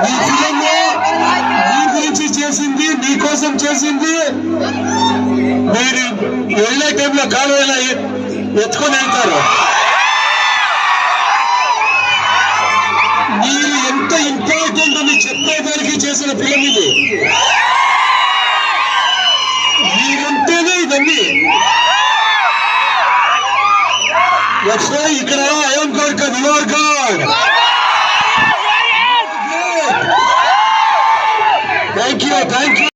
ఈ ఫిలిం మీ గురించి చేసింది, మీకోసం చేసింది. మీరు వెళ్ళే టైంలో కాలువలో ఎత్తుకొని వెళ్తారు. మీరు ఎంత ఇంపార్టెంట్ అని చెప్పేదానికి చేసిన ఫిలిం ఇది. మీరుంటేనే ఇవన్నీ. ఇక్కడ ఐఎమ్ గాడ్ కాదు, you are God. Thank you.